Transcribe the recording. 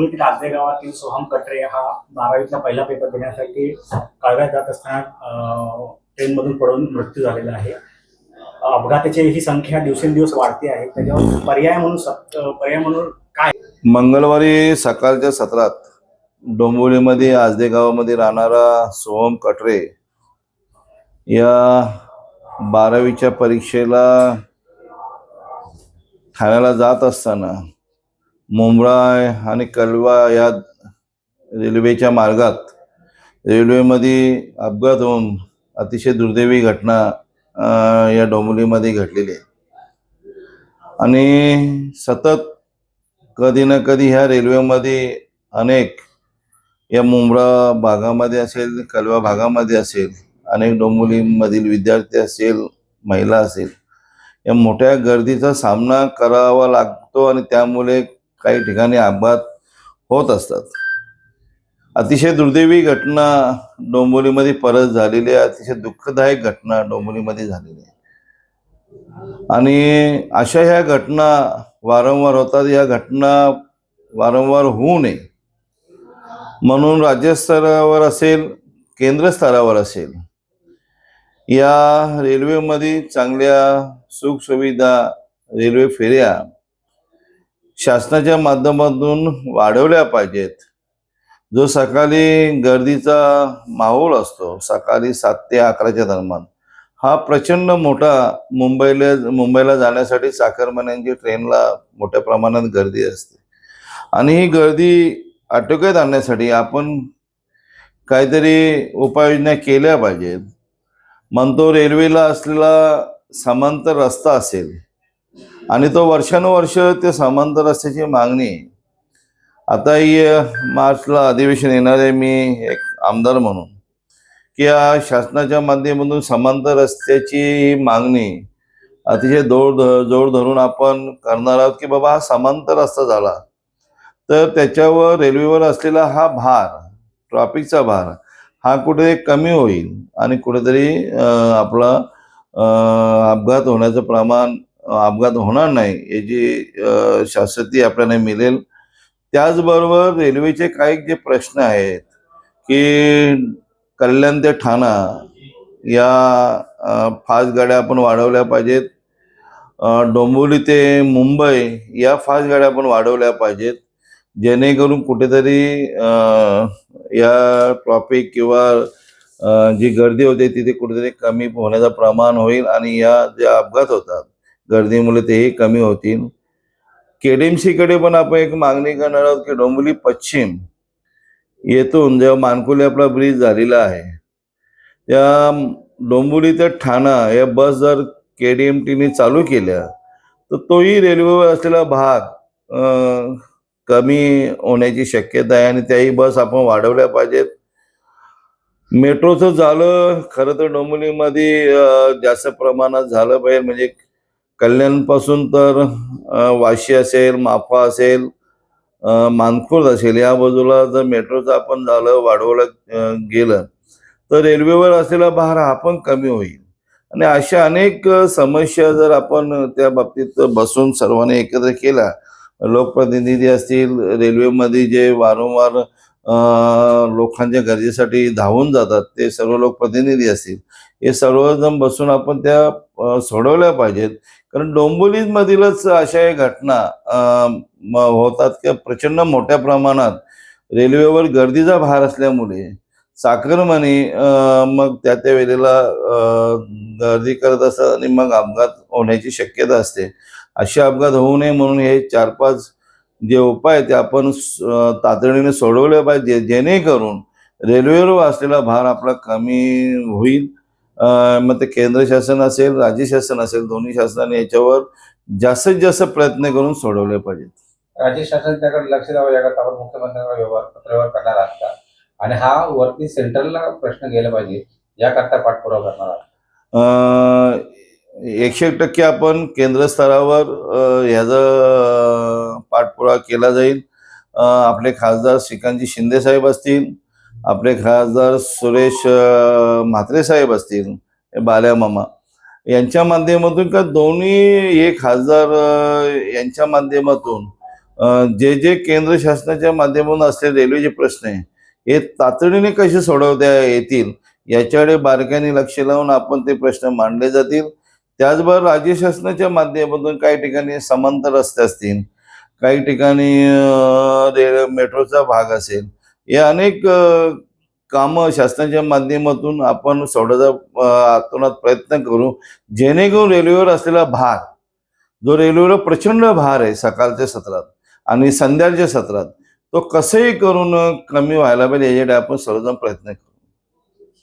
डोंबिवलीतील आजरे गावातील सोहम कटरे हा 12वीतला पहिला पेपर देण्यासाठी कळव्यात जात असताना ट्रेनमधून पडून मृत्यू झालेला आहे. अपघाताची ही संख्या दिवसेंदिवस वाढते आहे. त्याच्यावर पर्याय म्हणून काय? मंगळवारी सकाळच्या सत्रात डोंबिवलीमध्ये आजरे गावामध्ये राहणारा सोहम कटरे या 12वीच्या परीक्षेला ठाण्याला जात असताना मुंब्रा आणि कळवा या रेल्वेच्या मार्गात रेल्वेमध्ये अपघात होऊन अतिशय दुर्दैवी घटना या डोंबिवलीमध्ये घडलेली आहे. आणि सतत कधी ना कधी ह्या रेल्वेमध्ये अनेक या मुंब्रा भागामध्ये असेल, कळवा भागामध्ये असेल, अनेक डोंबिवलीमधील विद्यार्थी असेल, महिला असेल, या मोठ्या गर्दीचा सामना करावा लागतो आणि त्यामुळे काही ठिकाणी अपघात होत असतात. अतिशय दुर्दैवी घटना डोंबिवलीमध्ये परत झालेली आहे. अतिशय दुःखदायक घटना डोंबिवलीमध्ये झालेली आहे आणि अशा ह्या घटना वारंवार होतात. या घटना वारंवार होऊ नये म्हणून राज्यस्तरावर असेल, केंद्र स्तरावर असेल, या रेल्वेमध्ये चांगल्या सुखसुविधा, रेल्वे फेऱ्या शासनाच्या माध्यमातून वाढवल्या पाहिजेत. जो सकाळी गर्दीचा माहोल असतो, सकाळी 7 ते 11च्या दरम्यान, हा प्रचंड मोठा मुंबईला जाण्यासाठी चाकरमान्यांची ट्रेनला मोठ्या प्रमाणात गर्दी असते आणि ही गर्दी आटोक्यात आणण्यासाठी आपण काहीतरी उपाययोजना केल्या पाहिजेत. म्हणतो रेल्वेला असलेला समांतर रस्ता असेल आणि तो वर्षानुवर्ष ते समांतर रस्त्याची मागणी. आता मार्चला अधिवेशन येणार आहे, मी एक आमदार म्हणून, की या शासनाच्या माध्यमातून समांतर रस्त्याची मागणी अतिशय जोर धरून आपण करणार आहोत की बाबा हा समांतर रस्ता झाला तर त्याच्यावर रेल्वेवर असलेला हा भार, ट्रॅफिकचा भार, हा कुठे कमी होईल आणि कुठेतरी आपला अपघात होण्याचं प्रमाण, अपघात होणार नाही याची शाश्वती आपल्याला मिळेल. त्याचबरोबर रेल्वेचे काही जे प्रश्न आहेत की कल्याण ते ठाणा या फास्ट गाड्या आपण वाढवल्या पाहिजेत. डोंबिवली ते मुंबई या फास्ट गाड्या आपण वाढवल्या पाहिजेत, जेणेकरून कुठेतरी या ट्रॅफिक किंवा जी गर्दी होते तिथे कुठेतरी कमी होण्याचं प्रमाण होईल आणि या जे अपघात होतात गर्दीमुळे तेही कमी होतील. KDMC कडे पण आपण एक मागणी करणार आहोत की डोंबिवली पश्चिम येथून जेव्हा मानकुली आपला ब्रिज झालेला आहे, त्या डोंबिवली ते ठाणा या बस जर KDMTने चालू केल्या तर तोही रेल्वेवर असलेला भाग कमी होण्याची शक्यता आहे आणि त्याही बस आपण वाढवल्या पाहिजेत. मेट्रोचं झालं खरं तर डोंबिवलीमध्ये जास्त प्रमाणात झालं पाहिजे. म्हणजे कल्याणपासून तर वाशी असेल, माफा असेल, मानखुर्द असेल, या बाजूला जर मेट्रोचं आपण वाढवलं गेलं तर रेल्वेवर असलेला भार हा पण कमी होईल. आणि अशा अनेक समस्या जर आपण त्या बाबतीत बसून सर्वांनी एकत्र केला, लोकप्रतिनिधी असतील, रेल्वेमध्ये जे वारंवार लोकांच्या गरजेसाठी धावून जातात ते सर्व लोकप्रतिनिधी असतील, हे सर्वजण बसून आपण त्या सोडवल्या पाहिजेत. कारण डोंबिवलीमधीलच अशा घटना होतात की प्रचंड मोठ्या प्रमाणात रेल्वेवर गर्दीचा भार असल्यामुळे चाकरमानी मग त्या वेळेला गर्दी करत असतात आणि मग अपघात होण्याची शक्यता असते. असे अपघात होऊ नये म्हणून हे 4-5 जे उपाय ते आपण तातडीने सोडवले पाहिजे, जेणेकरून रेल्वेवर असलेला भार आपला कमी होईल. मग ते केंद्र शासन असेल, राज्य शासन असेल, दोन्ही शासनाने याच्यावर जास्तीत जास्त प्रयत्न करून सोडवले पाहिजेत. राज्य शासन त्याकडे लक्ष द्यावं याकरता आपण मुख्यमंत्र्यांना पत्रव्यवहार करणार आहात का? आणि हा वरती सेंट्रलला प्रश्न गेला पाहिजे याकरता पाठपुरावा करणार आहात? 100% आपण केंद्र स्तरावर ह्याचा पाठपुरावा केला जाईल. आपले खासदार श्रीकांतजी शिंदे साहेब असतील, आपले खासदार सुरेश म्हात्रे साहेब असतील, बाल्या मामा यांच्या माध्यमातून, का दोन्ही हे खासदार यांच्या माध्यमातून जे जे केंद्र शासनाच्या माध्यमातून असलेले रेल्वेचे प्रश्न आहे हे तातडीने कसे सोडवता येतील याच्याकडे बारकाईने लक्ष लावून आपण ते प्रश्न मांडले जातील. त्याचबरोबर राज्य शासनाच्या माध्यमातून काही ठिकाणी समांतर रस्ते असतील, काही ठिकाणी मेट्रोचा भाग असेल, हे अनेक कामं शासनाच्या माध्यमातून आपण सोडवण्याचा आतोनात प्रयत्न करू, जेणेकरून रेल्वेवर असलेला भार, जो रेल्वेवर प्रचंड भार आहे सकाळच्या सत्रात आणि संध्याच्या सत्रात, तो कसंही करून कमी व्हायला पाहिजे याच्यासाठी आपण सर्वजण प्रयत्न करू.